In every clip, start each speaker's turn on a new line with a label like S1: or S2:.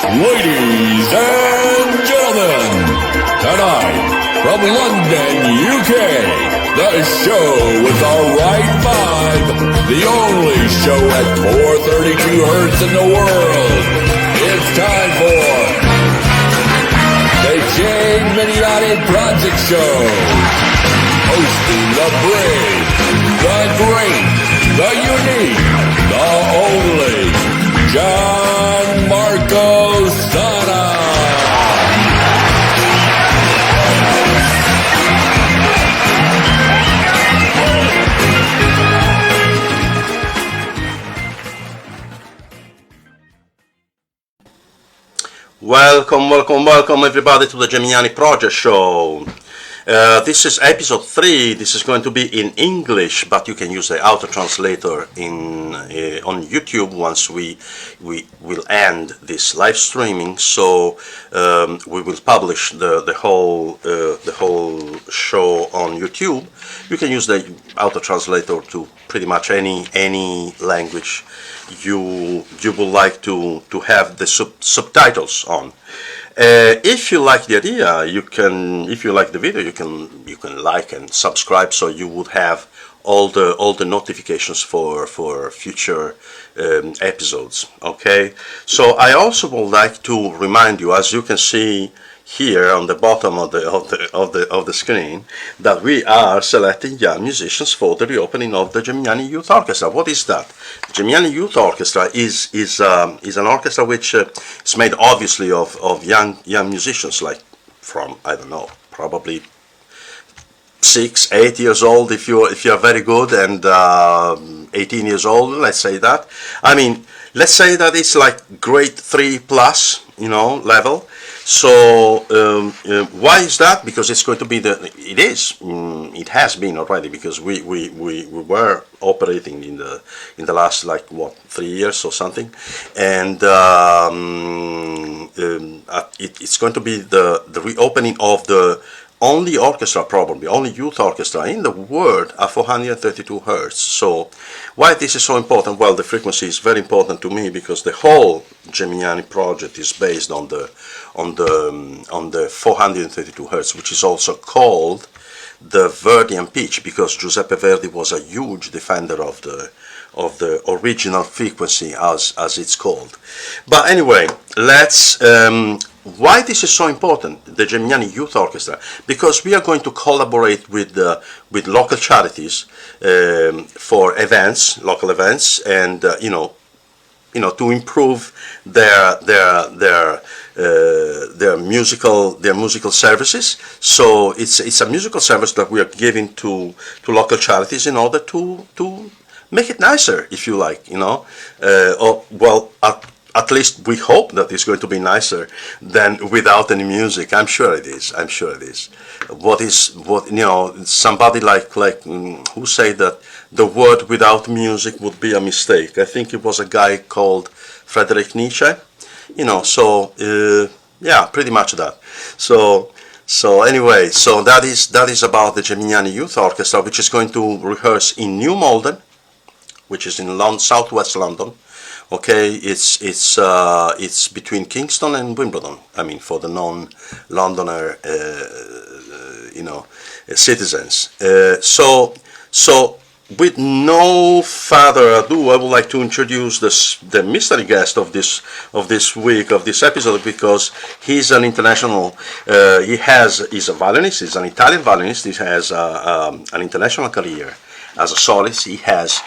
S1: Ladies and gentlemen, tonight from London, UK, the show with the right vibe, the only show at 432 hertz in the world. It's time for the Jane Miniati Project Show. Hosting the brave, the great, the unique, the only John Marco Sana.
S2: Welcome everybody to the Geminiani Project Show. This is episode 3. This is going to be in English, but you can use the auto translator on YouTube once we will end this live streaming. So we will publish the whole show on YouTube. You can use the auto translator to pretty much any language you would like to have the subtitles on. If you like the idea, if you like the video, you can like and subscribe, so you would have all the notifications for future episodes. Okay. So I also would like to remind you, as you can see here on the bottom of the screen, that we are selecting young musicians for the reopening of the Geminiani Youth Orchestra. What is that? The Geminiani Youth Orchestra is an orchestra which is made obviously of young musicians, like from, I don't know, probably 6-8 years old if you are very good, and 18 years old, let's say that. I mean, let's say that it's like grade 3 plus, level. So why is that? Because it's going to be it has been already, because we were operating in the last, like, 3 years or something, and it's going to be the reopening of the only orchestra, probably only youth orchestra in the world at 432 hertz. So why this is so important? Well, the frequency is very important to me, because the whole Geminiani project is based on the 432 hertz, which is also called the Verdian pitch, because Giuseppe Verdi was a huge defender of the original frequency, as it's called. But anyway, let's why this is so important, the Geminiani Youth Orchestra? Because we are going to collaborate with local charities for local events, and to improve their musical services. So it's a musical service that we are giving to local charities in order to make it nicer, if you like, at least we hope that it's going to be nicer than without any music. I'm sure it is. Somebody like who said that the word without music would be a mistake. I think it was a guy called Friedrich Nietzsche. Yeah, pretty much that. So anyway, so that is about the Geminiani Youth Orchestra, which is going to rehearse in New Malden, which is in southwest London. Okay, it's between Kingston and Wimbledon. I mean, for the non-Londoner, citizens. So with no further ado, I would like to introduce the mystery guest of this week, of this episode, because he's an international. He's a violinist. He's an Italian violinist. He has an international career as a solist. He has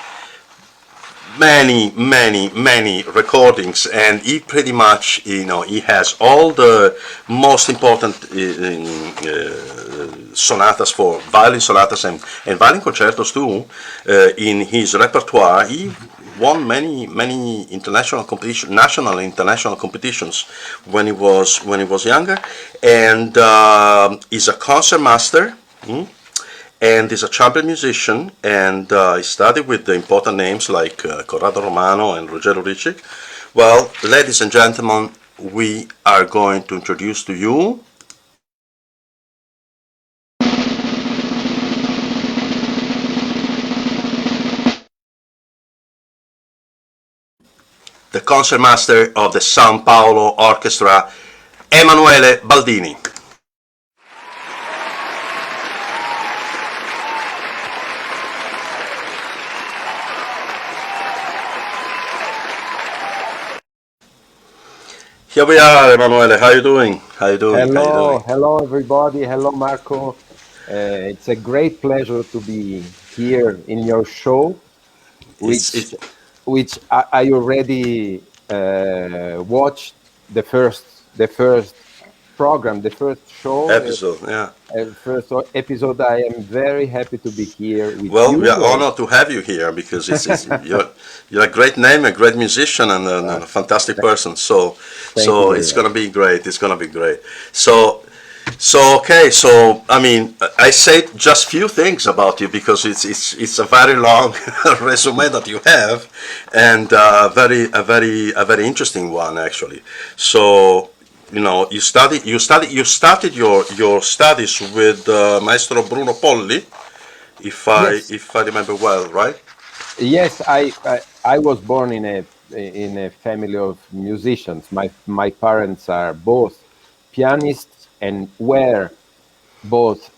S2: many recordings, and he pretty much, he has all the most important sonatas, for violin sonatas and violin concertos too, in his repertoire. He won many international competitions, national and international competitions when he was younger, and is a concert master. And is a champion musician, and he studied with the important names like Corrado Romano and Ruggero Ricci. Well, ladies and gentlemen, we are going to introduce to you the concertmaster of the San Paolo Orchestra, Emanuele Baldini. Here we are, Emanuele. How are you doing? How are you doing? How are you doing?
S3: Hello everybody. Hello Marco. It's a great pleasure to be here in your show,
S2: It's
S3: which I already watched the first program, the first show,
S2: episode, yeah.
S3: first episode. I am very happy to be here with
S2: Well, we
S3: you.
S2: are honored to have you here because it's you're a great name, a great musician, and a fantastic person. So
S3: Thank you very
S2: it's
S3: much.
S2: gonna be great. It's gonna be great. So okay. So I mean, I say just few things about you because it's a very long resume that you have, and a very interesting one actually. So you started your studies with Maestro Bruno Polli,
S3: Yes,
S2: if I remember well, right?
S3: yes. I was born in a family of musicians. My parents are both pianists and were both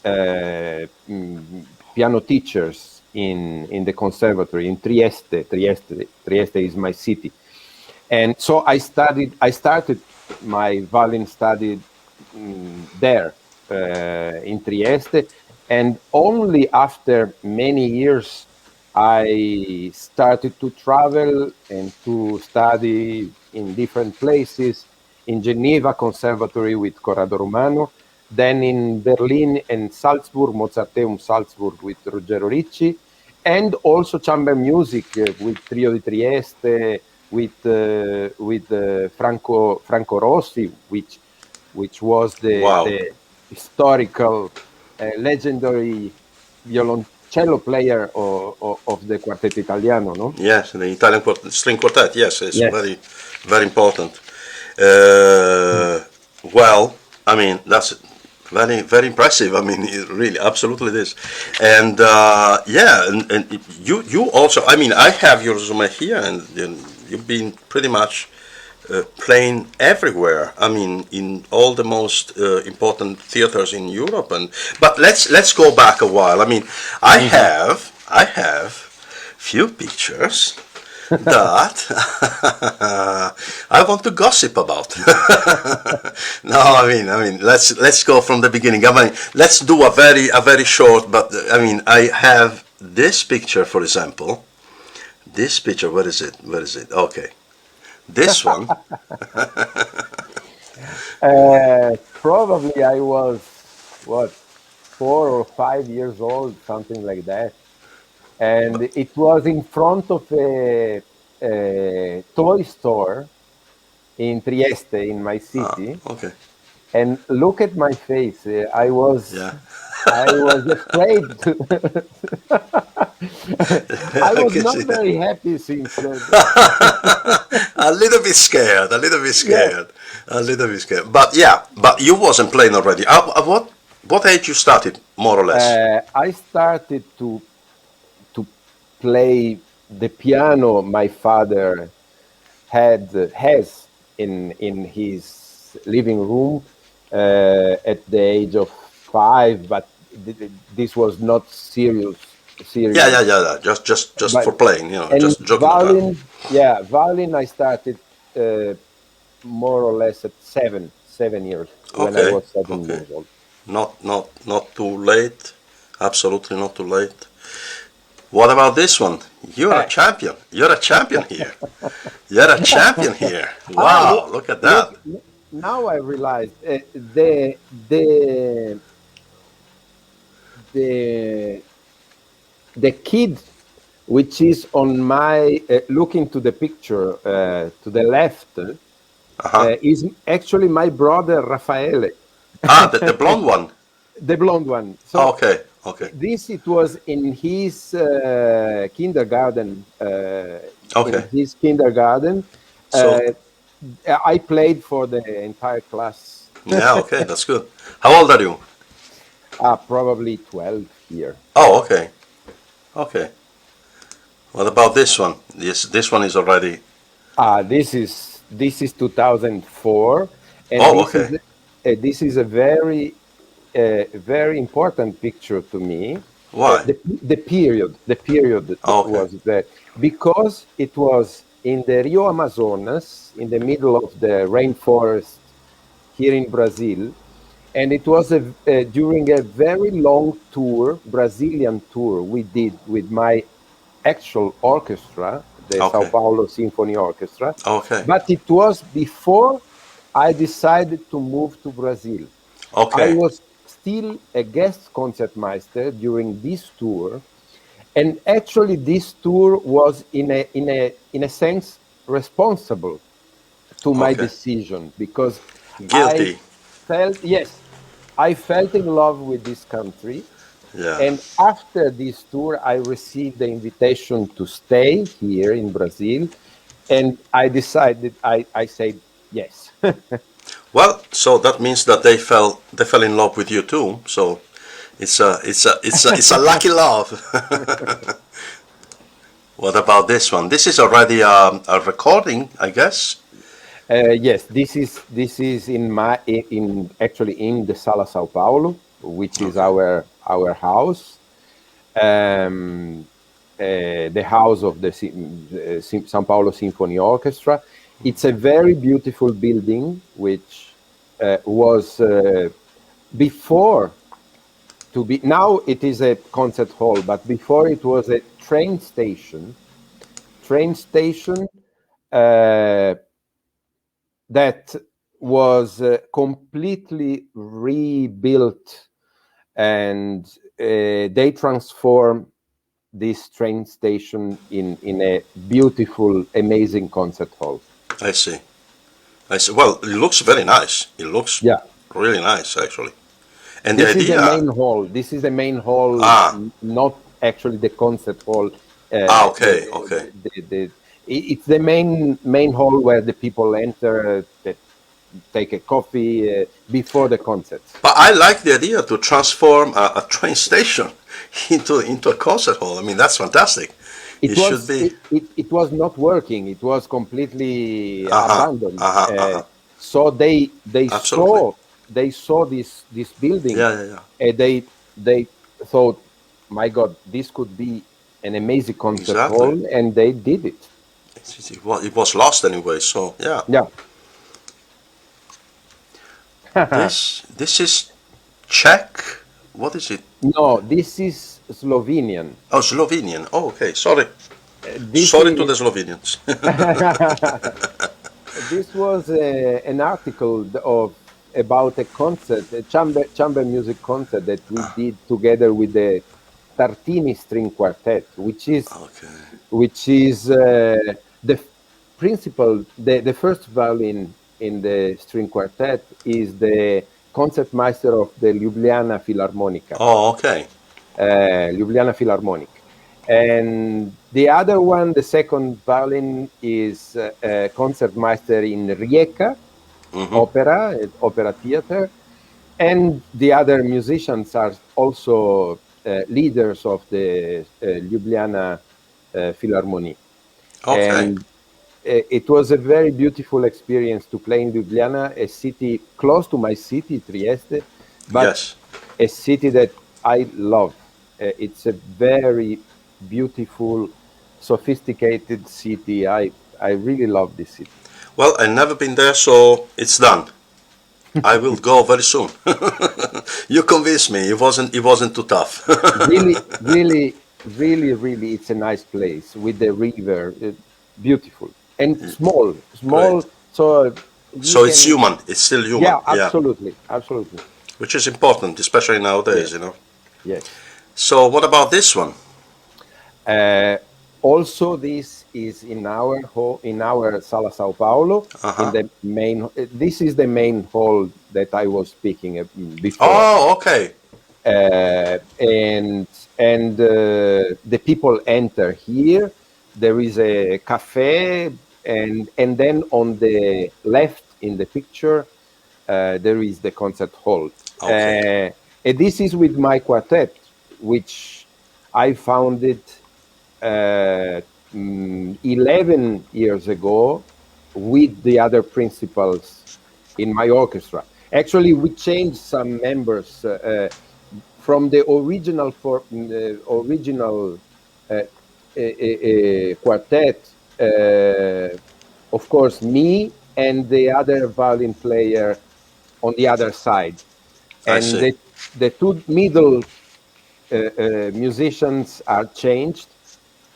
S3: piano teachers in the conservatory in Trieste. Trieste is my city, and so I started my violin study there in Trieste, and only after many years I started to travel and to study in different places, in Geneva Conservatory with Corrado Romano, then in Berlin and Salzburg, Mozarteum Salzburg with Ruggero Ricci, and also chamber music with Trio di Trieste, with Franco Rossi, which was
S2: Wow.
S3: the historical legendary violoncello player of the Quartetto Italiano, no?
S2: Yes, the Italian string quartet. Yes, it's
S3: Yes.
S2: very important. Uh, well, I mean that's very impressive. I mean, it really, absolutely it is. And yeah, and you also. I mean, I have your resume here, and you've been pretty much playing everywhere. I mean, in all the most important theaters in Europe. And but let's go back a while. I mean,
S3: Mhm.
S2: I have few pictures that I want to gossip about. No, I mean, let's go from the beginning. I mean, let's do a very short. But I mean, I have this picture, for example. This picture, where is it? Where is it? Okay, this one.
S3: Probably I was what 4 or 5 years old, something like that, and it was in front of a toy store in Trieste, in my city.
S2: Okay,
S3: And look at my face.
S2: yeah.
S3: I was afraid. I
S2: I
S3: was
S2: can
S3: not
S2: see that.
S3: very happy since.
S2: A little bit scared, a little bit
S3: Yes,
S2: scared, a little bit scared. But yeah, but you wasn't playing already. What age you started, more or less?
S3: I started to play the piano. My father has in his living room at the age of 5, but this was not
S2: Yeah, yeah,
S3: serious.
S2: yeah, yeah. Just
S3: But
S2: for playing,
S3: and
S2: just joking around.
S3: violin, yeah, violin. I started uh, more or less at 7 years when I
S2: Okay,
S3: was seven
S2: okay.
S3: years old.
S2: Not too late. Absolutely not too late. What about this one? You're a
S3: Uh,
S2: champion. You're a champion here. You're a champion here.
S3: look,
S2: Wow, look at that.
S3: now I realized the the kid which is on my looking to the picture to the left
S2: Uh-huh.
S3: is actually my brother Raffaele,
S2: Ah, the blonde one.
S3: the blonde one. So
S2: Okay, okay,
S3: this it was in his kindergarten. In
S2: okay.
S3: his kindergarten,
S2: So,
S3: uh, I played for the entire class.
S2: yeah, okay, that's good. How old are you?
S3: Probably 12 here.
S2: Oh, okay, okay. What about this one? This one is already.
S3: This is 2004, and
S2: Oh, okay.
S3: this is a very important picture to me.
S2: Why?
S3: The period that
S2: Okay.
S3: was there, because it was in the Rio Amazonas, in the middle of the rainforest here in Brazil, and it was during a very long tour, Brazilian tour, we did with my actual orchestra, the Sao
S2: Okay.
S3: Paulo Symphony Orchestra,
S2: Okay.
S3: but it was before I decided to move to Brazil. I
S2: Okay.
S3: was still a guest concertmeister during this tour, and actually this tour was in a sense responsible to my
S2: Okay.
S3: decision, because I
S2: Guilty.
S3: I felt in love with this country.
S2: Yeah.
S3: And after this tour, I received the invitation to stay here in Brazil, and I decided, I said yes.
S2: Well, so that means that they fell in love with you too. So it's a lucky love. What about this one? This is already a recording, I guess.
S3: Yes, this is in actually in the Sala Sao Paulo, which is
S2: Okay.
S3: our house, the house of the São Paulo Symphony Orchestra. It's a very beautiful building, which was before to be. Now it is a concert hall, but before it was a train station. Train station. Uh, that was completely rebuilt, and they transformed this train station in a beautiful, amazing concert hall.
S2: I see. I see. Well, it looks very nice. It looks
S3: Yeah,
S2: really nice, actually. And the
S3: this is the
S2: idea.
S3: main hall. This is the main hall,
S2: Ah.
S3: not actually the concert hall.
S2: Ah. Okay. Okay.
S3: It's the main hall where the people enter, that take a coffee before the concerts.
S2: But I like the idea to transform a train station into a concert hall. I mean, that's fantastic.
S3: It
S2: It should
S3: was
S2: be.
S3: it was not working. It was completely
S2: Uh huh.
S3: abandoned.
S2: Uh huh. Uh huh.
S3: So they
S2: Absolutely.
S3: saw this building,
S2: Yeah. Yeah. Yeah.
S3: and they thought, my God, this could be an amazing concert hall,
S2: Exactly.
S3: and they did it.
S2: It was lost anyway. So yeah.
S3: Yeah.
S2: This is Czech. What is it?
S3: No, this is Slovenian.
S2: Oh, Slovenian. Oh, okay. Sorry.
S3: This
S2: Sorry to the
S3: is
S2: Slovenians.
S3: this was an article about a concert, a chamber music concert that we did together with the Tartini String Quartet, which is
S2: Okay.
S3: the principal, the first violin in the string quartet is the concertmeister of the Ljubljana Philharmonica,
S2: Oh, okay.
S3: Ljubljana Philharmonic. And the other one, the second violin, is concertmeister in Rijeka Opera Theater. And the other musicians are also leaders of the Ljubljana Philharmonie.
S2: Okay.
S3: And it was a very beautiful experience to play in Ljubljana, a city close to my city, Trieste, but
S2: Yes.
S3: a city that I love. It's a very beautiful, sophisticated city. I really love this city.
S2: Well, I've never been there, so it's done. I will go very soon. You convinced me. It wasn't too tough.
S3: Really, really, really, really, it's a nice place with the river. Beautiful and small,
S2: Great.
S3: small. So you
S2: So it's
S3: can,
S2: human. It's still human.
S3: yeah,
S2: Yeah.
S3: absolutely, absolutely,
S2: Which is important, especially
S3: yeah,
S2: nowadays.
S3: yes.
S2: So what about this one?
S3: Uh, Also, this is in our Sala Sao Paulo, in
S2: Uh-huh.
S3: the main. This is the main hall that I was speaking before,
S2: Oh, okay.
S3: and the people enter here. There is a cafe, and then on the left in the picture, there is the concert hall.
S2: Okay.
S3: And this is with my quartet, which I founded 11 years ago with the other principals in my orchestra. Actually, we changed some members from the original quartet. Of course, me and the other violin player on the other side,
S2: I
S3: and
S2: see.
S3: the two middle musicians are changed,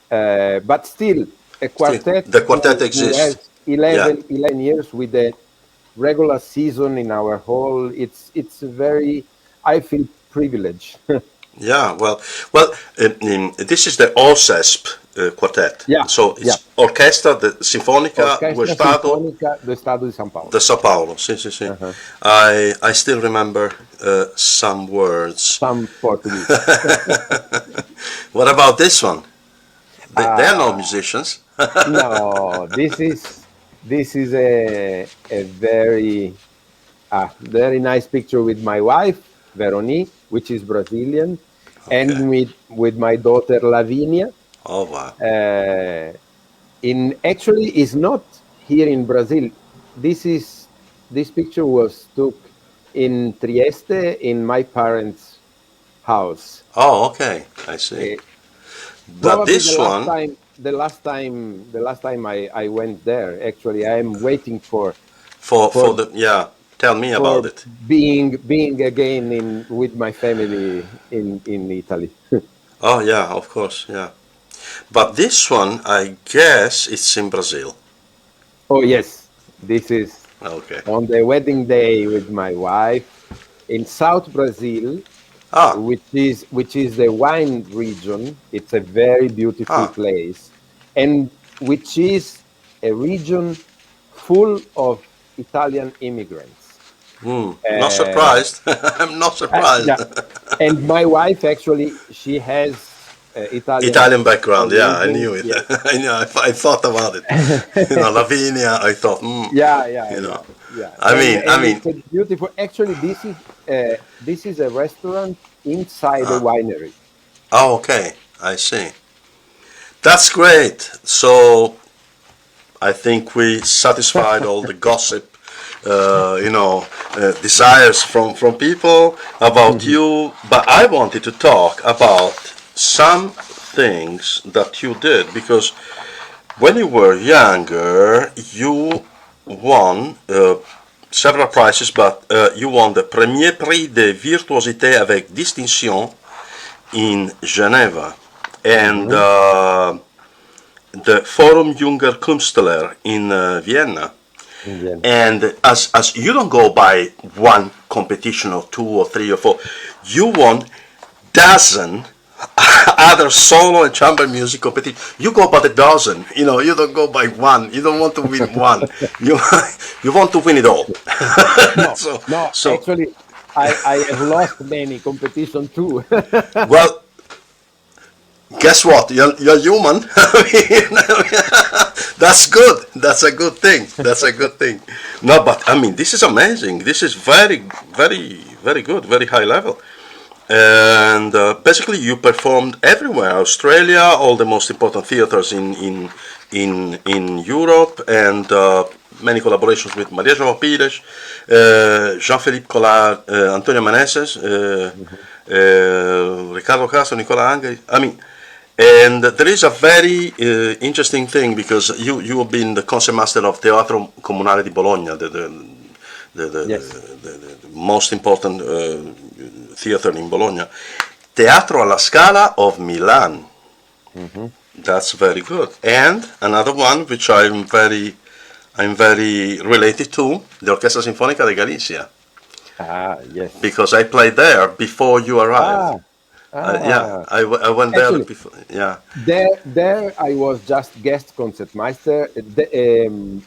S3: but still a quartet.
S2: The quartet
S3: who
S2: exists.
S3: has 11 years with a regular season in our hall. It's very, I feel privileged.
S2: Yeah, well, this is the OSESP quartet.
S3: Yeah,
S2: So
S3: yeah.
S2: it's Orchestra Sinfonica do
S3: Orchestra
S2: Estado
S3: Sinfonica do Estado di São Paulo.
S2: de São Paulo. Sì, sì, sì.
S3: Uh-huh.
S2: I still remember some words.
S3: Some Portuguese.
S2: What about this one? They are no musicians.
S3: No, this is a very nice picture with my wife Veroni, which is Brazilian, and with my daughter Lavinia.
S2: Oh wow!
S3: Actually is not here in Brazil. This picture was took in Trieste in my parents' house.
S2: Oh, okay, I see. But this one.
S3: The last time I went there, actually, I am waiting for
S2: the Tell me about it.
S3: Being again with my family in Italy.
S2: Oh yeah, of course, yeah. But this one, I guess, it's in Brazil.
S3: Oh yes, this is
S2: okay.
S3: On the wedding day with my wife in South Brazil. Which is the wine region. It's a very beautiful place, and which is a region full of Italian immigrants.
S2: Not surprised. I'm not surprised.
S3: Yeah. And my wife actually, she has
S2: Italian background. Yeah, I knew it.
S3: Yes.
S2: I thought about it. Lavinia. I thought.
S3: Yeah. I mean, it's a beautiful. Actually, this is a restaurant inside a winery.
S2: Oh, okay. I see. That's great. So, I think we satisfied all the gossip, desires from people about you. But I wanted to talk about some things that you did, because when you were younger, you won several prizes, but you won the Premier Prix de Virtuosité avec Distinction in Geneva, and the Forum Junger Künstler in Vienna. And as you don't go by one competition or two or three or four, you won dozen other solo and chamber music competition. You go by the dozen. You don't go by one. You don't want to win one. You want to win it all.
S3: So actually, I have lost many competitions too.
S2: Well, guess what? You're human. That's good. That's a good thing. No, but I mean, this is amazing. This is very, very, very good. Very high level. And basically, you performed everywhere: Australia, all the most important theaters in Europe, and many collaborations with Maria João Pires, Jean-Philippe Collard, Antonio Meneses, Ricardo Castro, Nicola Angeli. I mean, and there is a very interesting thing, because you have been the concertmaster of Teatro Comunale di Bologna, the most important theater in Bologna. Teatro alla Scala of Milan. That's very good. And another one which I'm very related to, the Orchestra Sinfonica de Galicia.
S3: Yes.
S2: Because I played there before you arrived. I went there actually, before. Yeah.
S3: There I was just guest concertmeister.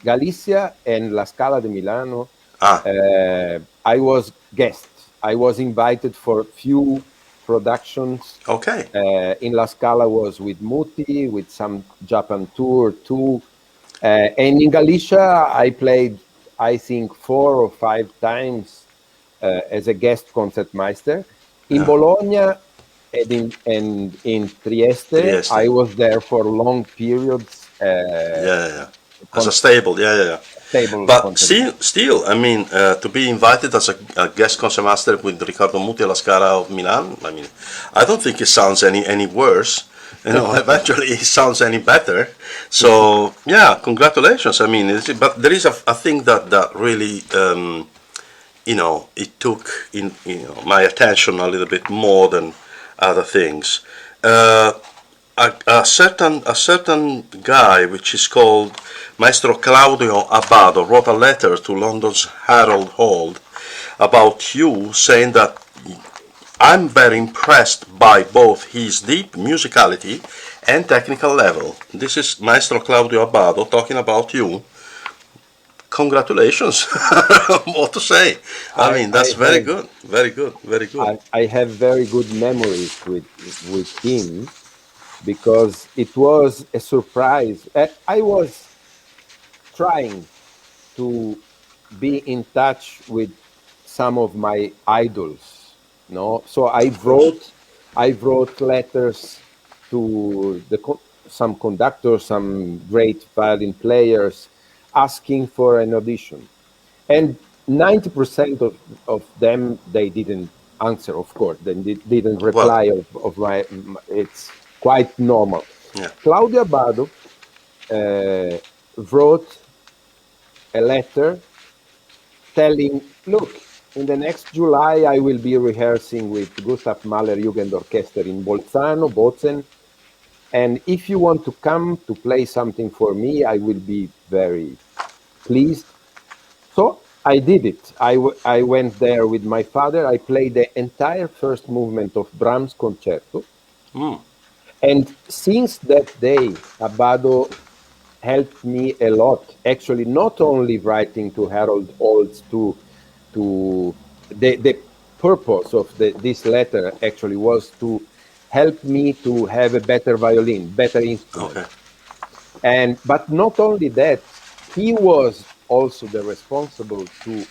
S3: Galicia and La Scala di Milano. I was guest. I was invited for few productions.
S2: Okay.
S3: In La Scala was with Muti, with some Japan tour too. And in Galicia, I played, I think, 4 or 5 times as a guest concertmeister. In Bologna, in Trieste,
S2: Trieste.
S3: I was there for long periods.
S2: Yeah. As a stable, yeah.
S3: Stable
S2: But
S3: concert.
S2: still, I mean, to be invited as a guest concertmaster with Riccardo Muti alla Scala of Milan, I mean, I don't think it sounds any worse. You know, eventually it sounds any better. So yeah, congratulations. I mean, but there is a thing that really, you know, it took in my attention a little bit more than other things. Uh, a certain guy which is called Maestro Claudio Abbado wrote a letter to London's Harold Hall about you, saying that I'm very impressed by both his deep musicality and technical level. This is Maestro Claudio Abbado talking about you. Congratulations. What to say? I mean, that's very
S3: have
S2: good. Very good. Very good.
S3: I have very good memories with him because it was a surprise. I was trying to be in touch with some of my idols, no? So I wrote letters to some conductors, some great violin players, asking for an audition, and 90% of them they didn't answer. Of course, they didn't
S2: Well,
S3: reply of it's quite normal.
S2: yeah.
S3: Claudia Bado wrote a letter telling, look, in the next July, I will be rehearsing with Gustav Mahler Jugendorchester in Bolzano, Bozen. And if you want to come to play something for me, I will be very pleased. So I did it. I went there with my father. I played the entire first movement of Brahms concerto. And since that day, Abbado helped me a lot. Actually, not only writing to Harold Olds to the purpose of this letter actually was to help me to have a better violin, better instrument.
S2: Okay.
S3: And but not only that, he was also the responsible to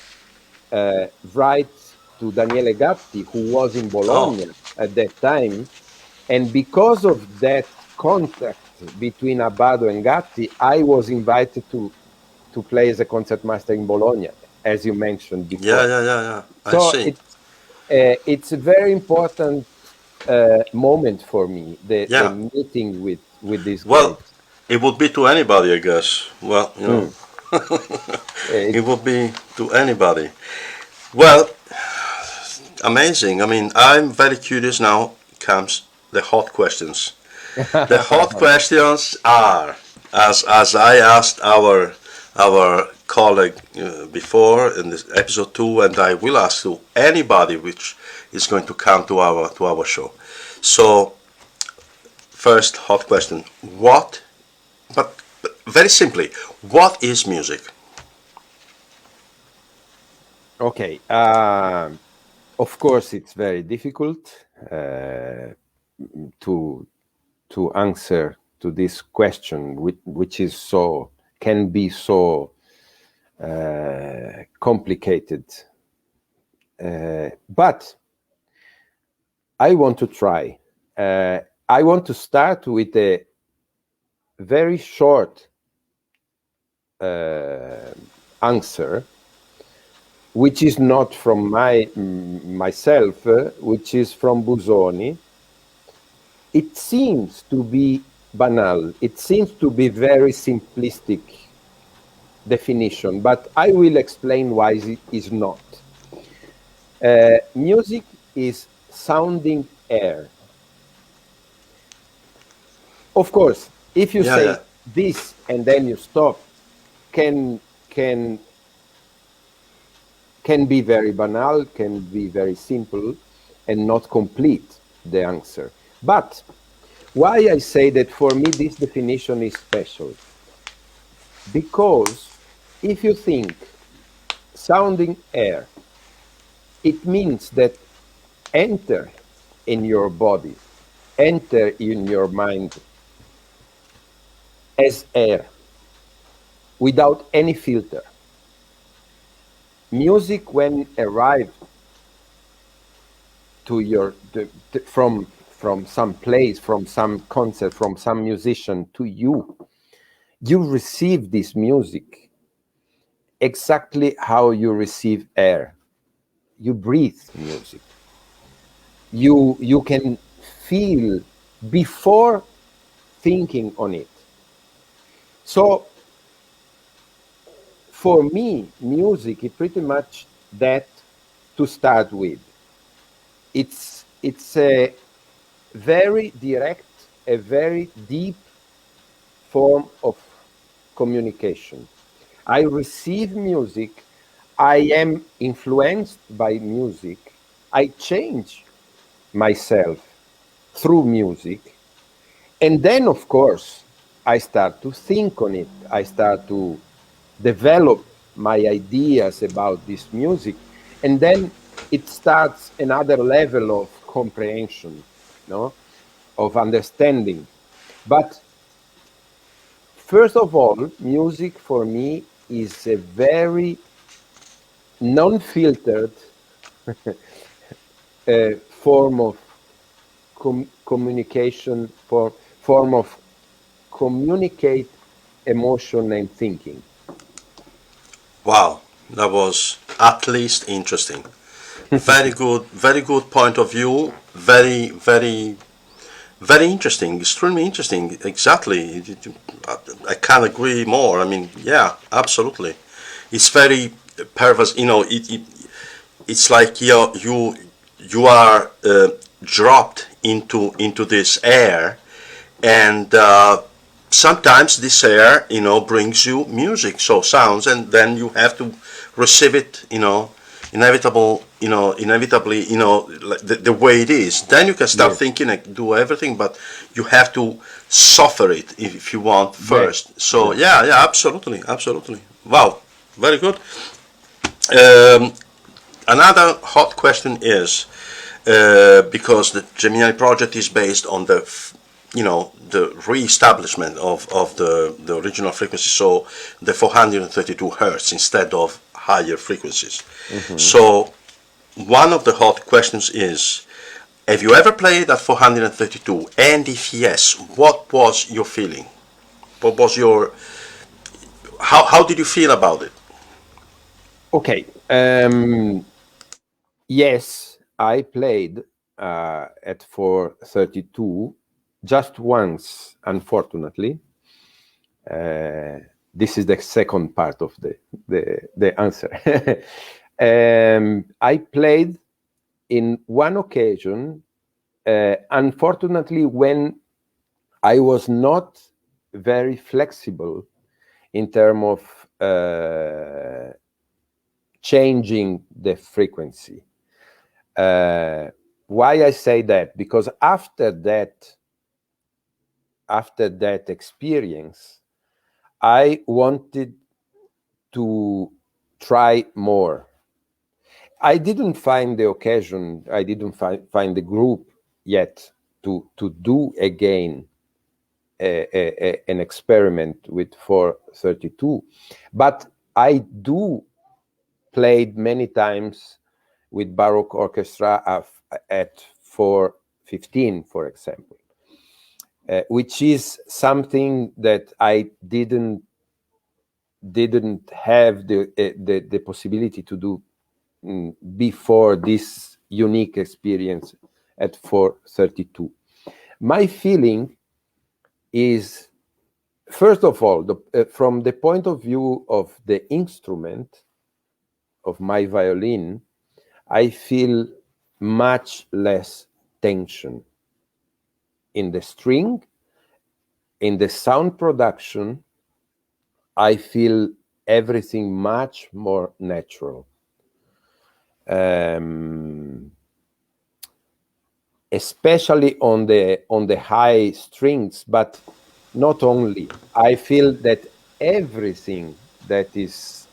S3: write to Daniele Gatti, who was in
S2: Oh,
S3: Bologna at that time. And because of that contact between Abbado and Gatti, I was invited to play as a concertmaster in Bologna, as you mentioned before.
S2: yeah. I
S3: So
S2: see.
S3: it's a very important moment for me, the
S2: Yeah.
S3: meeting with these
S2: Well,
S3: greats.
S2: it would be to anybody, I guess. Well, you know,
S3: Mm. Uh,
S2: it would be to anybody. Well, amazing. I mean, I'm very curious now. Comes the hot questions. The hot questions are, as I asked our colleague before in this episode 2, and I will ask to anybody which is going to come to our show. So, first hot question: what? But very simply, what is music?
S3: Okay. Of course, it's very difficult to answer to this question, which is can be so complicated. But I want to try. I want to start with a very short answer, which is not from myself, which is from Busoni. It seems to be banal. It seems to be very simplistic definition, but I will explain why it is not. Music is sounding air. Of course, if you say
S2: Yeah.
S3: this and then you stop, can can can be very banal, can be very simple, and not complete the answer. But why I say that for me this definition is special? Because if you think sounding air, it means that enter in your body, enter in your mind as air, without any filter. Music, when arrived to your from some place, from some concert, from some musician to you, you receive this music exactly how you receive air. You breathe music. You can feel before thinking on it. So for me, music is pretty much that to start with. It's a very direct, a very deep form of communication. I receive music, I am influenced by music, I change myself through music, and then, of course, I start to think on it. I start to develop my ideas about this music, and then it starts another level of comprehension, no, of understanding. But first of all, music for me is a very non-filtered form of communication, form of communicate emotion and thinking.
S2: Wow, that was at least interesting. Very good point of view. Very interesting, extremely interesting. Exactly. I can't agree more. I mean, yeah, absolutely. It's very perverse. You know, it's like you are dropped into this air, and sometimes this air, brings you music, so sounds, and then you have to receive it, inevitably, like the way it is. Then you can start thinking and do everything, but you have to suffer it if you want first. So yeah, absolutely. Wow, very good. Another hot question is, because the Gemini project is based on the re-establishment of the original frequency, so the 432 hertz instead of higher frequencies. So one of the hot questions is, have you ever played at 432? And if yes, what was your feeling? What was your, how did you feel about it?
S3: Okay. Yes, I played at 432 just once, unfortunately. This is the second part of the answer. I played in one occasion, unfortunately, when I was not very flexible in terms of changing the frequency. Why I say that? Because after that experience, I wanted to try more. I didn't find the occasion, I didn't find the group yet to do again an experiment with 432, but I do played many times with Baroque orchestra at 415, for example, which is something that I didn't have the possibility to do before this unique experience at 432. My feeling is, first of all, from the point of view of the instrument of my violin, I feel much less tension in the string, in the sound production. I feel everything much more natural. Especially on the high strings, but not only. I feel that everything that is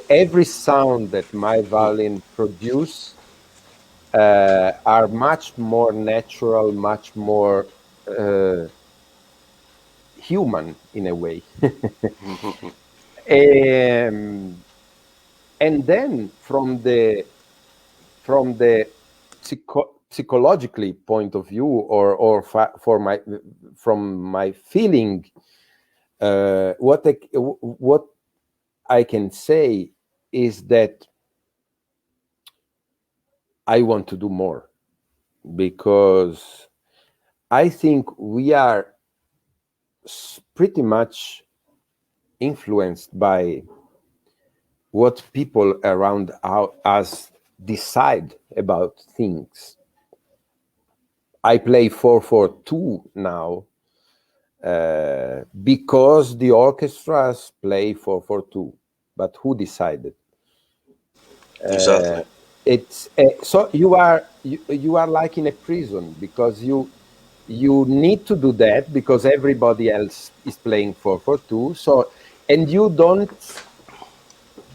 S3: every sound that my violin produce are much more natural, much more human in a way. And then from the psychologically point of view, or from my feeling, what I can say is that I want to do more, because I think we are pretty much influenced by what people around us decide about things. I play 4/4/2 now because the orchestras play 4/4/2. But who decided?
S2: Exactly.
S3: It's so you are like in a prison, because you need to do that because everybody else is playing 4/4/2. So, and you don't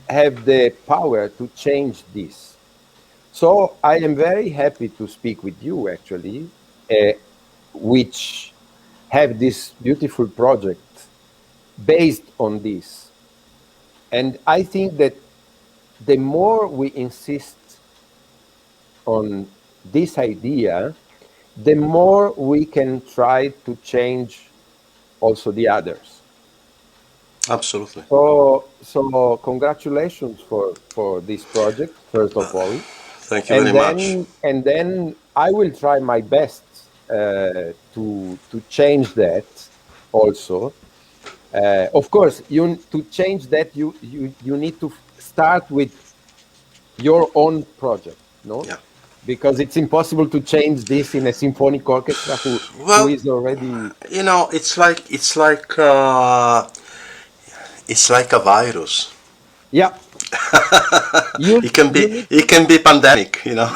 S3: have the power to change this. So I am very happy to speak with you, actually, which have this beautiful project based on this. And I think that the more we insist on this idea, the more we can try to change also the others.
S2: Absolutely.
S3: So congratulations for this project, first of all.
S2: Thank you very much.
S3: And then I will try my best to change that also. Of course, to change that, you need to start with your own project, no?
S2: Yeah.
S3: Because it's impossible to change this in a symphonic orchestra who is already.
S2: You know, it's like a virus.
S3: Yeah.
S2: It can be pandemic, you know.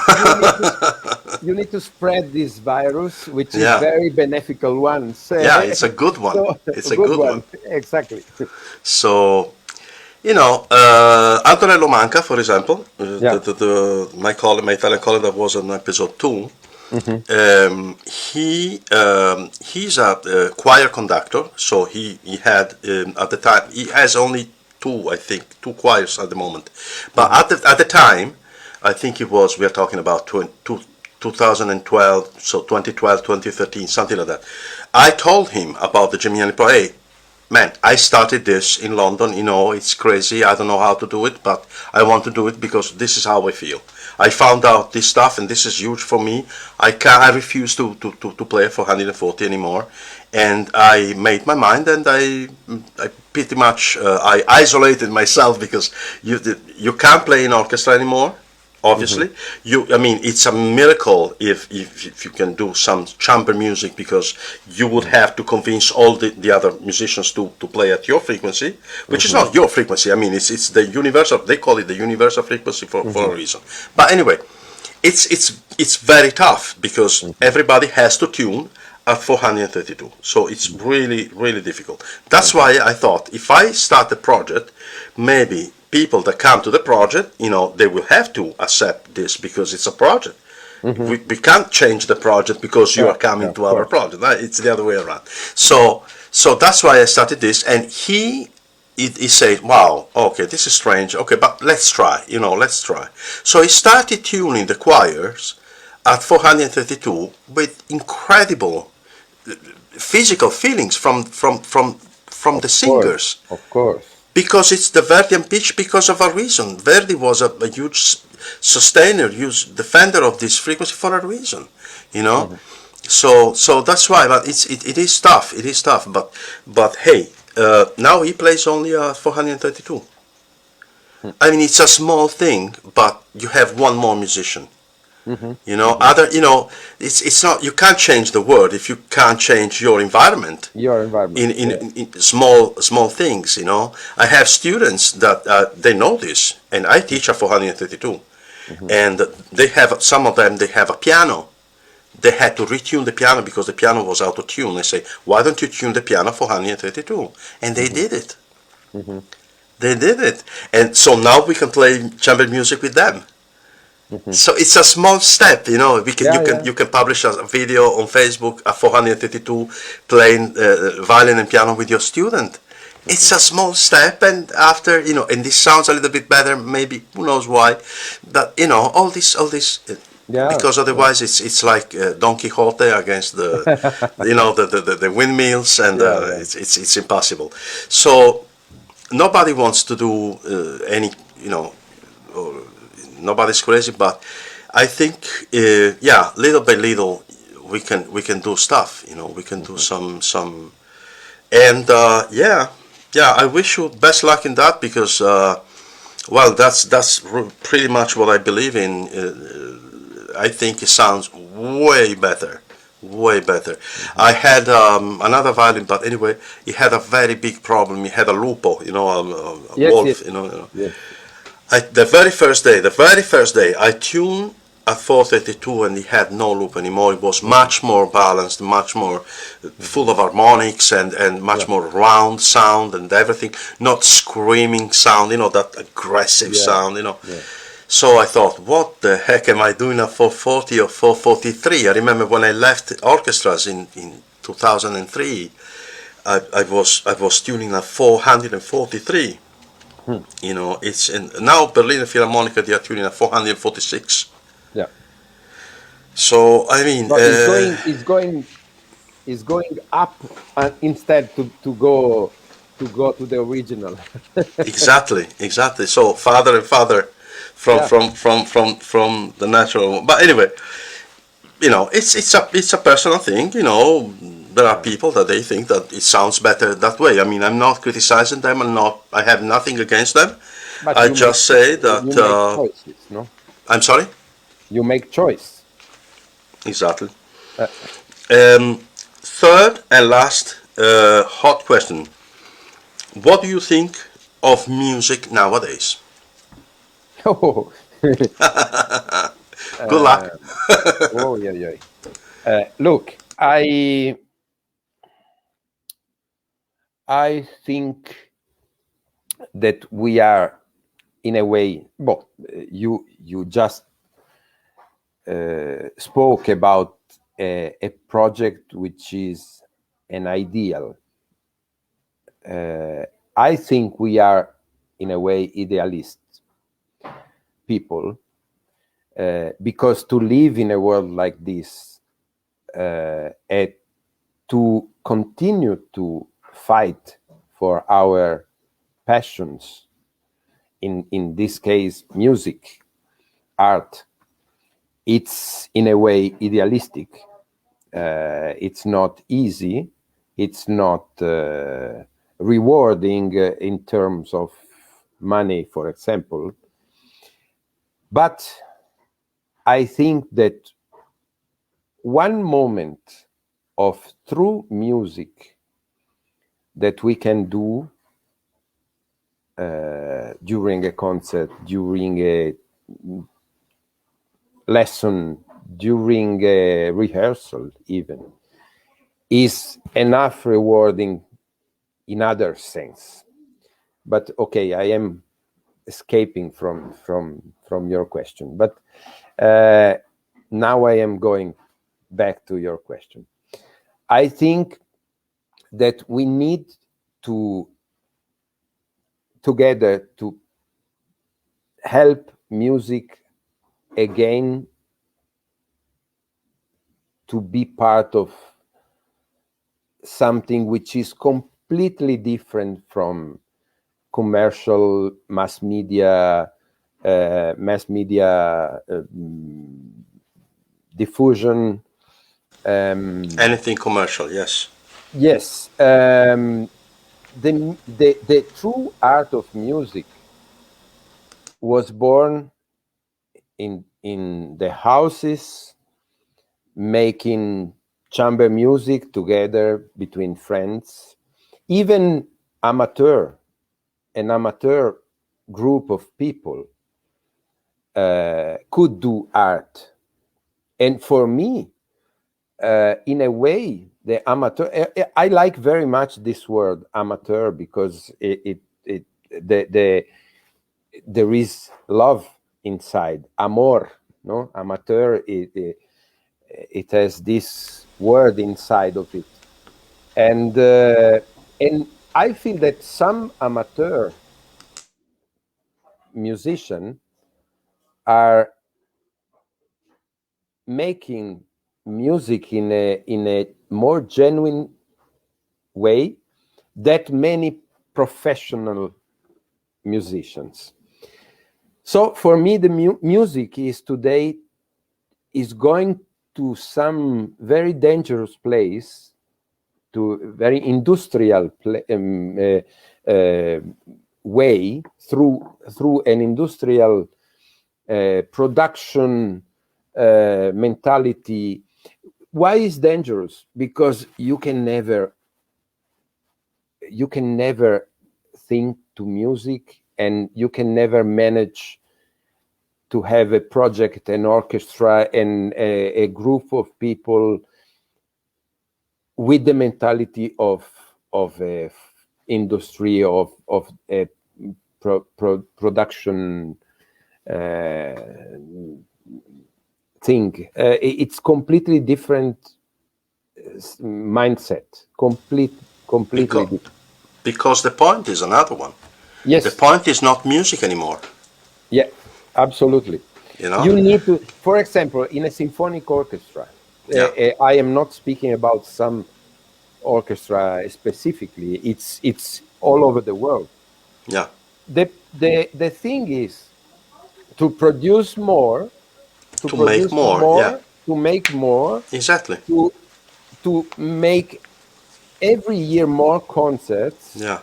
S3: You need to spread this virus, which is
S2: Yeah.
S3: very beneficial one.
S2: Yeah, it's a good one. It's a good one.
S3: Exactly.
S2: So, you know, Antonello Manca, for example,
S3: Yeah.
S2: my Italian colleague that was on episode 2, he's a choir conductor. So he had at the time, he has only two choirs at the moment. But at the time, I think it was, we are talking about 2012, so 2012, 2013, something like that. I told him about the Geminiani Pro. Hey, man, I started this in London, you know, it's crazy, I don't know how to do it, but I want to do it because this is how I feel. I found out this stuff and this is huge for me. I refuse to play for 140 anymore. And I made my mind, and I pretty much I isolated myself, because you can't play in orchestra anymore. Obviously, I mean, it's a miracle if you can do some chamber music, because you would have to convince all the other musicians to play at your frequency, which is not your frequency. I mean, it's the universal. They call it the universal frequency for a reason. But anyway, it's very tough, because everybody has to tune at 432. So it's really, really difficult. That's why I thought, if I start the project, maybe people that come to the project, you know, they will have to accept this, because it's a project. We can't change the project because you are coming to our project. It's the other way around. So that's why I started this. And he said, wow, okay, this is strange. Okay, but let's try, you know, let's try. So he started tuning the choirs at 432 with incredible physical feelings from the singers.
S3: Of course.
S2: Because it's the Verdian pitch, because of a reason. Verdi was a huge sustainer, huge defender of this frequency for a reason, you know. So that's why. But it is tough. It is tough. But hey, now he plays only 432. I mean, it's a small thing, but you have one more musician. You know, it's not, you can't change the world if you can't change your environment. In small things, you know. I have students that they know this, and I teach at 432, and they have, some of them, they have a piano. They had to retune the piano because the piano was out of tune. They say, why don't you tune the piano 432? And they did it. They did it, and so now we can play chamber music with them. So it's a small step, you know. You can publish a video on Facebook at 432 playing violin and piano with your student. It's a small step, and after, you know, and this sounds a little bit better, maybe, who knows why, but you know, all this
S3: Yeah.
S2: because otherwise it's like Don Quixote against the the windmills, and
S3: Yeah.
S2: it's impossible. So nobody wants to do any, nobody's crazy, but I think yeah, little by little we can do stuff. We can do some, and yeah, I wish you best luck in that, because well, that's pretty much what I believe in. I think it sounds way better, way better. I had another violin, but anyway, it had a very big problem. It had a lupo, a
S3: Yes, yes,
S2: wolf,
S3: yes.
S2: the very first day, I tuned at 432, and it had no loop anymore. It was much more balanced, much more full of harmonics, and much
S3: Yeah.
S2: more round sound and everything, not screaming sound, that aggressive
S3: Yeah.
S2: sound.
S3: Yeah.
S2: So I thought, what the heck am I doing at 440 or 443? I remember when I left orchestras in 2003, I was tuning at 443.
S3: Hmm.
S2: It's now Berliner Philharmonic, they are tuning at 446.
S3: Yeah.
S2: So I mean,
S3: But it's going up instead to go to the original.
S2: exactly. So father and father from
S3: Yeah.
S2: from the natural one. But anyway, it's a personal thing. There are
S3: Yeah.
S2: people that they think that it sounds better that way. I mean, I'm not criticizing them. I have nothing against them.
S3: But
S2: I just say that.
S3: you make choices, no?
S2: I'm sorry.
S3: You make choice.
S2: Exactly.
S3: Uh,
S2: Third and last hot question. What do you think of music nowadays?
S3: oh,
S2: Good luck.
S3: oh, yeah, yeah. Look, I think that we are, in a way. Well, you just spoke about a project which is an ideal. I think we are, in a way, idealist people, because to live in a world like this, and to continue to fight for our passions, in this case music, art, it's in a way idealistic. It's not easy, it's not rewarding in terms of money, for example, but I think that one moment of true music that we can do during a concert, during a lesson, during a rehearsal even, is enough rewarding in other sense. But okay, I am escaping from your question, but now I am going back to your question. I think that we need to together to help music again to be part of something which is completely different from commercial mass media diffusion.
S2: Anything commercial, yes.
S3: Yes, the true art of music was born in the houses, making chamber music together between friends, even an amateur group of people could do art. And for me, in a way, the amateur, I like very much this word amateur, because there is love inside, amor, no? Amateur, it has this word inside of it, and I feel that some amateur musicians are making music in a more genuine way that many professional musicians. So for me, the music is today is going to some very dangerous place, to very industrial way, through an industrial production mentality. Why is dangerous? Because you can never think to music, and you can never manage to have a project, an orchestra, and a group of people with the mentality of a industry, of a production thing. It's completely different mindset. Completely different.
S2: Because the point is another one.
S3: Yes.
S2: The point is not music anymore.
S3: Yeah, absolutely.
S2: You know?
S3: You need to, for example, in a symphonic orchestra, I am not speaking about some orchestra specifically. It's all over the world.
S2: Yeah.
S3: The thing is to produce more,
S2: To make more, yeah.
S3: to make more,
S2: Exactly.
S3: to make every year more concerts.
S2: Yeah.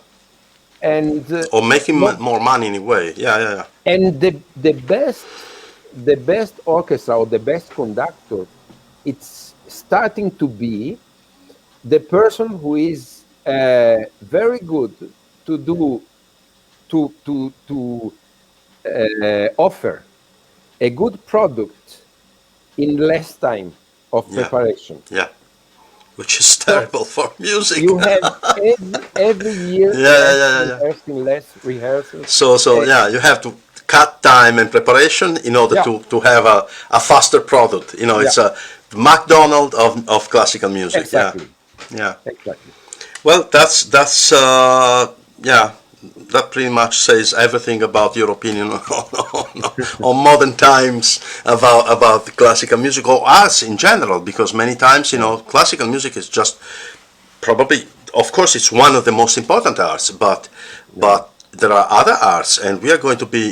S3: And
S2: or making more money in a way. Yeah.
S3: And the best orchestra or the best conductor, it's starting to be the person who is very good to do to offer a good product in less time of preparation.
S2: Yeah. Which is terrible for music.
S3: You have every year less rehearsals.
S2: So you have to cut time and preparation in order to have a faster product. You know, it's a McDonald's of classical music.
S3: Exactly.
S2: Yeah.
S3: Exactly.
S2: Well, that's that pretty much says everything about your opinion on modern times about classical music, or us in general, because many times, you know, classical music is just probably, of course, it's one of the most important arts, but there are other arts, and we are going to be,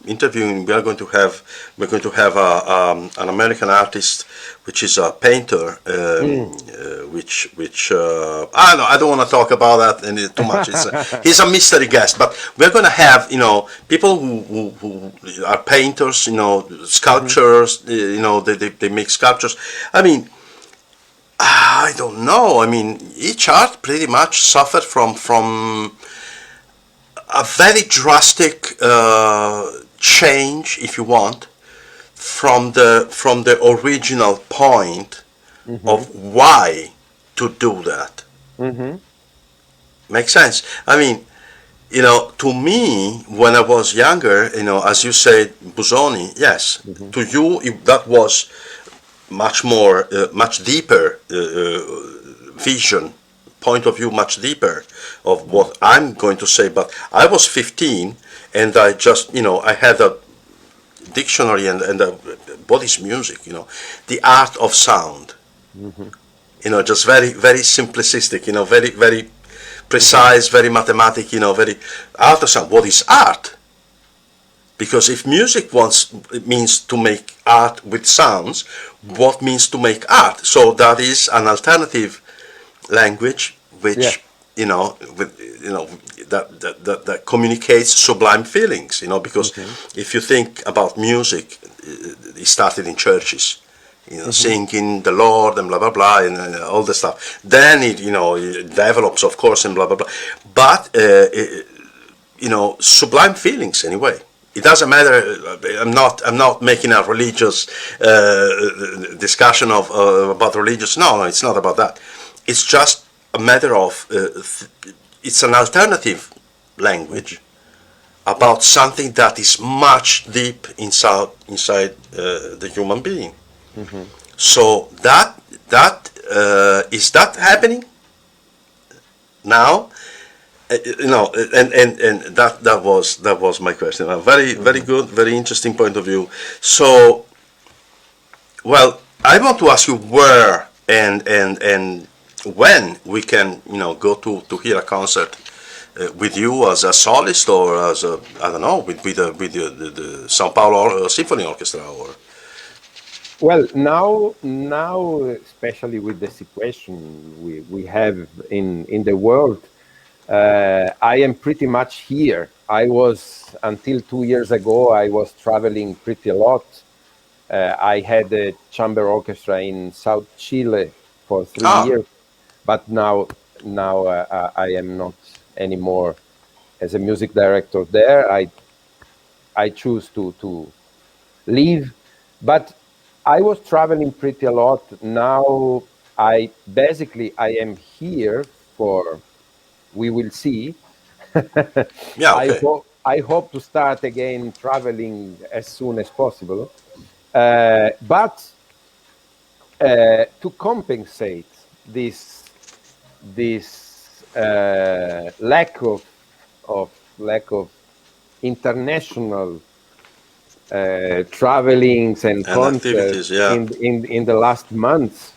S2: interviewing. We're going to have an American artist, which is a painter, which I don't want to talk about that too much. He's a mystery guest, but we're going to have people who are painters, sculptures, they make sculptures. I mean, I don't know. I mean, each art pretty much suffered from a very drastic change, if you want, from the original point of why to do that. Makes sense. I mean, to me, when I was younger, as you said, Busoni, yes, to you that was much more, much deeper vision, point of view, much deeper of what I'm going to say. But I was 15, and I just, I had a dictionary and what is music, the art of sound, just very, very simplistic, very, very precise, very mathematic, very art of sound. What is art? Because if music means to make art with sounds, what means to make art? So that is an alternative language which that communicates sublime feelings, because if you think about music, it started in churches, singing the Lord and blah blah blah and all the stuff. Then it develops, of course, and blah blah blah. But sublime feelings anyway. It doesn't matter. I'm not making a religious discussion about religious. No, it's not about that. It's just a matter of it's an alternative language about something that is much deep inside the human being. So that is that happening now? And that was my question. A very, very good, very interesting point of view. So Well, I want to ask you where and when we can, go to hear a concert with you as a solist or as a, I don't know, with the São Paulo Symphony Orchestra or.
S3: Well, now, especially with the situation we have in the world, I am pretty much here. I was, until 2 years ago, I was traveling pretty a lot. I had a chamber orchestra in South Chile for 3 years, but now I am not anymore as a music director there. I choose to leave, but I was traveling pretty a lot. Now I am here for, we will see.
S2: Yeah, okay.
S3: I hope to start again traveling as soon as possible. But to compensate this lack of international travelings and
S2: activities,
S3: concerts
S2: yeah.
S3: in the last months,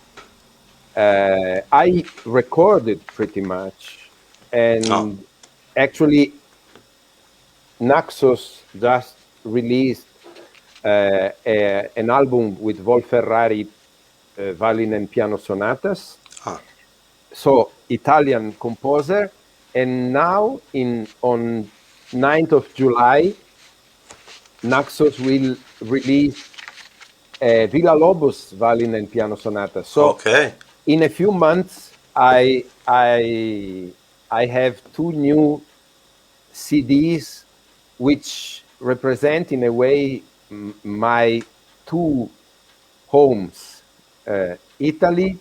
S3: I recorded pretty much, and actually Naxos just released an album with Vol Ferrari, violin and piano sonatas. So Italian composer, and now on 9th of July, Naxos will release Villa-Lobos violin and piano sonata. So in a few months, I have 2 new CDs, which represent in a way my 2 homes, Italy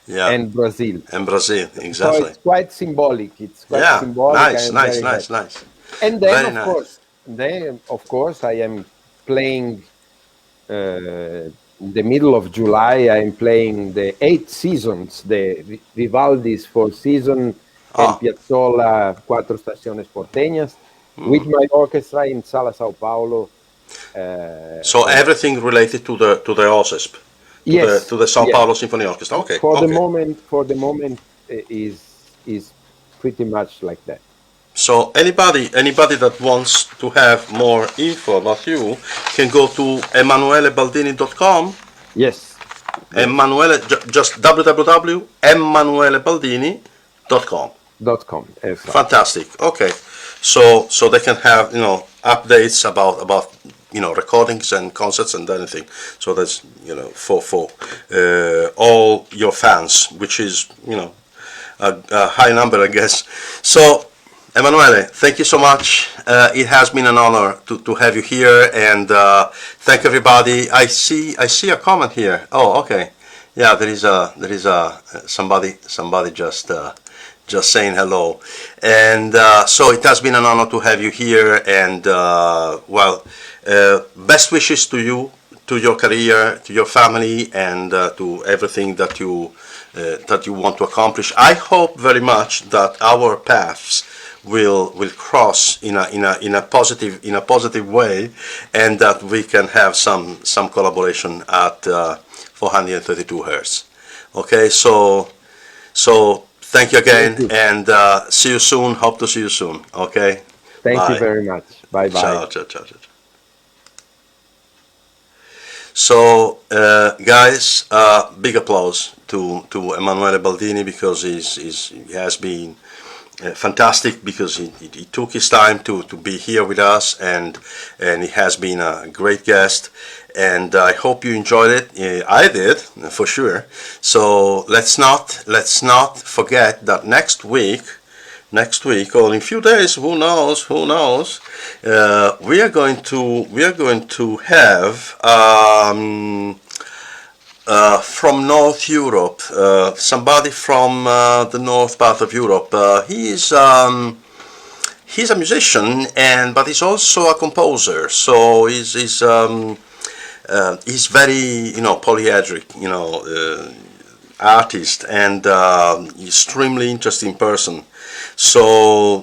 S3: and Brazil.
S2: And Brazil, exactly.
S3: So it's quite symbolic. It's quite symbolic.
S2: Nice.
S3: And then, of course, I am playing in the middle of July. I am playing the 8 seasons, the Vivaldi's 4 season, and Piazzolla Quattro Staciones Porteñas, with my orchestra in Sala Sao Paulo.
S2: So everything related to the OSESP, to the Sao Paulo Symphony Orchestra. Okay.
S3: For the moment, is pretty much like that.
S2: So anybody that wants to have more info about you can go to emanuelebaldini.com.
S3: Yes.
S2: Emanuele, just www.emanuelebaldini.com.
S3: Exactly.
S2: Fantastic. Okay. So they can have updates about recordings and concerts and anything. So that's for all your fans, which is a high number, I guess. So Emanuele, thank you so much. It has been an honor to have you here, and thank everybody. I see a comment here. Oh, okay. Yeah, there is somebody just saying hello, and so it has been an honor to have you here, and best wishes to you, to your career, to your family, and to everything that you want to accomplish. I hope very much that our paths will cross in a positive way, and that we can have some collaboration at 432 Hertz. Okay, so thank you again, and see you soon. Hope to see you soon. Okay.
S3: Thank you very much. Bye bye.
S2: Ciao. So, guys, big applause to Emanuele Baldini, because he has been fantastic, because he took his time to be here with us, and he has been a great guest, and I hope you enjoyed it. I did, for sure. So let's not forget that next week or in a few days, who knows, we are going to have from North Europe, somebody from the north part of Europe. He's a musician, but he's also a composer. So he's very polyhedric, artist, and extremely interesting person. So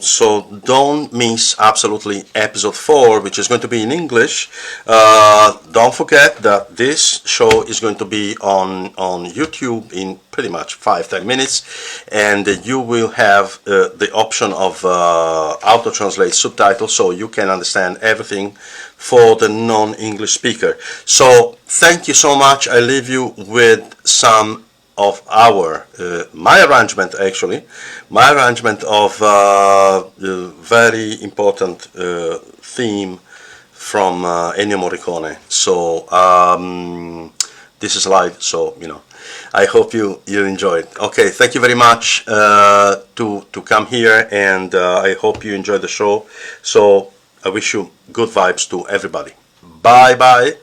S2: don't miss absolutely episode 4, which is going to be in English. Don't forget that this show is going to be on YouTube in pretty much 5-10 minutes, and you will have the option of auto translate subtitles, so you can understand everything for the non-English speaker. So thank you so much. I leave you with some of my arrangement of the very important theme from Ennio Morricone. So this is live, so I hope you enjoyed. Okay, thank you very much to come here, and I hope you enjoyed the show. So I wish you good vibes to everybody. Bye bye.